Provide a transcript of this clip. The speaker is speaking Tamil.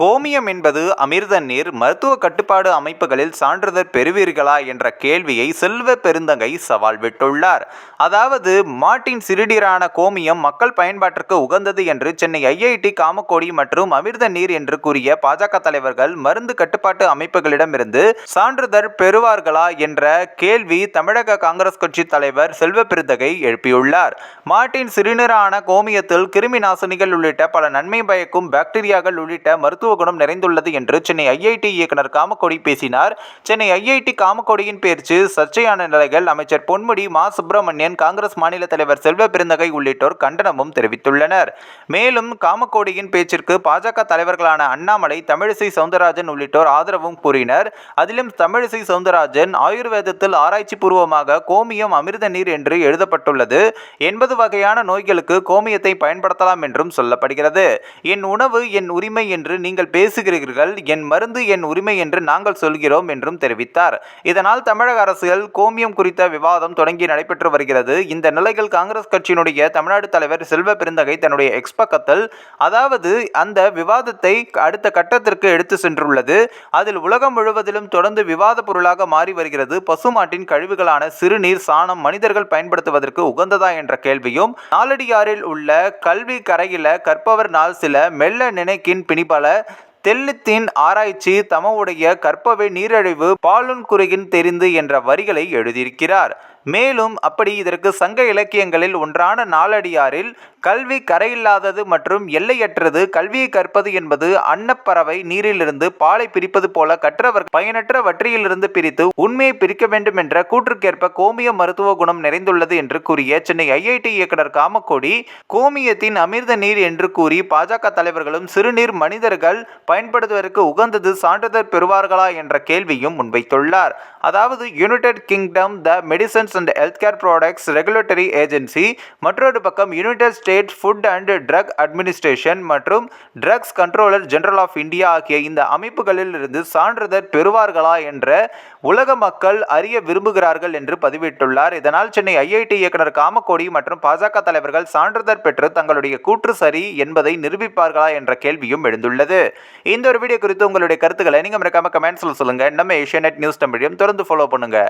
கோமியம் என்பது அமிர்த நீர். மருத்துவ கட்டுப்பாடு அமைப்புகளில் சான்றிதழ் பெறுவீர்களா என்ற கேள்வியை செல்வ பெருந்தகை சவால் விட்டுள்ளார். அதாவது மாட்டின் சிறுநீரான கோமியம் மக்கள் பயன்பாட்டிற்கு உகந்தது என்று சென்னை ஐஐடி, காமக்கோடி மற்றும் அமிர்த நீர் என்று கூறிய பாஜக தலைவர்கள் மருந்து கட்டுப்பாட்டு அமைப்புகளிடமிருந்து சான்றிதழ் பெறுவார்களா என்ற கேள்வி தமிழக காங்கிரஸ் கட்சி தலைவர் செல்வ பெருந்தகை எழுப்பியுள்ளார். மாட்டின் சிறுநீரான கோமியத்தில் கிருமி நாசினிகள் உள்ளிட்ட பல நன்மை பயக்கும் பாக்டீரியாக்கள் உள்ளிட்ட மருத்துவ குணம் நிறைந்துள்ளது என்று சென்னை ஐஐடி இயக்குனர் காமக்கோடி பேசினார். சென்னை ஐஐடி காமக்கோடியின் பேச்சு சர்ச்சையான நிலைகள். அமைச்சர் பொன்முடி, மா. சுப்பிரமணியன், காங்கிரஸ் மாநில தலைவர் செல்வ பெருந்தகை உள்ளிட்டோர் கண்டனமும் தெரிவித்துள்ளனர். மேலும் காமக்கோடியின் பேச்சிற்கு பாஜக தலைவர்களான அண்ணாமலை, தமிழிசை சவுந்தரராஜன் உள்ளிட்டோர் ஆதரவும் கூறினர். அதிலும் தமிழிசை சவுந்தரராஜன், ஆயுர்வேதத்தில் ஆராய்ச்சி பூர்வமாக கோமியம் அமிர்த நீர் என்று எழுதப்பட்டுள்ளது. 80 வகையான நோய்களுக்கு கோமியத்தை பயன்படுத்தலாம் என்றும் சொல்லப்படுகிறது. என் உணவு என் உரிமை என்று நீங்கள் பேசுகிறீர்கள், என் மருந்து என் உரிமை என்று நாங்கள் சொல்கிறோம் என்றும் தெரிவித்தார். இதனால் தமிழக அரசியல் கோமியம் குறித்த விவாதம் தொடங்கி நடைபெற்று வருகிறது. இந்த நிலையில் காங்கிரஸ் கட்சியினுடைய தமிழ்நாடு தலைவர் செல்வ பெருந்தகை தன்னுடைய எக்ஸ் பக்கத்தில் அதாவது அந்த விவாதத்தை அடுத்த கட்டத்திற்கு எடுத்து சென்றுள்ளது. அதில் உலகம் முழுவதிலும் தொடர்ந்து விவாத பொருளாக மாறி வருகிறது. பசுமாட்டின் கழிவுகளான சிறுநீர், சாணம் மனிதர்கள் பயன்படுத்துவதற்கு உகந்ததா என்ற கேள்வியும், நாலடியாறில் உள்ள கல்வி கரையில கற்பவர் நாள் சில மெல்ல நினைக்கின் பிணிபல தெல்லித்தின் ஆராய்ச்சி தமவுடைய கற்பவை நீரழிவு பாலுன் குறுகின் தெரிந்து என்ற வரிகளை எழுதியிருக்கிறார். மேலும் அப்படி இதற்கு சங்க இலக்கியங்களில் ஒன்றான நாலடியாரில் கல்வி கரையில்லாதது மற்றும் எல்லையற்றது. கல்வியை கற்பது என்பது அன்னப்பறவை நீரிலிருந்து பாலை பிரிப்பது போல கற்றவர் பயனற்ற வற்றியிலிருந்து பிரித்து உண்மையை பிரிக்க வேண்டும் என்ற கூற்றுக்கேற்ப கோமியம் மருத்துவ குணம் நிறைந்துள்ளது என்று கூறிய சென்னை ஐஐடி இயக்குனர் காமக்கோடி, கோமியத்தின் அமிர்த நீர் என்று கூறி பாஜக தலைவர்களும் சிறுநீர் மனிதர்கள் பயன்படுத்துவதற்கு உகந்தது சான்றிதழ் பெறுவார்களா என்ற கேள்வியும் முன்வைத்துள்ளார். அதாவது United Kingdom the medicines and health care products regulatory agency, மற்றொரு பக்கம் United State food and drug administration மற்றும் drugs controller general of India ஆகிய இந்த அமைப்புகளில் இருந்து சான்றிதழ் பெறுவார்களா என்ற உலக மக்கள் அறிய விரும்புகிறார்கள் என்று பதிவிட்டுள்ளார். இதனால் சென்னை ஐஐடி இயக்குனர் காமக்கோடி மற்றும் பாஜக தலைவர்கள் சான்றிதழ் பெற்று தங்களுடைய கூற்று சரி என்பதை நிரூபிப்பார்களா என்ற கேள்வியும் எழுந்துள்ளது. இந்த ஒரு வீடியோ குறித்து உங்களுடைய கருத்துக்களை நீங்க மறக்காம கமெண்ட்ஸ்ல சொல்லுங்க. நம்ம ஏஷியாநெட் நியூஸ் தமிழையும் தொடர்ந்து ஃபாலோ பண்ணுங்க.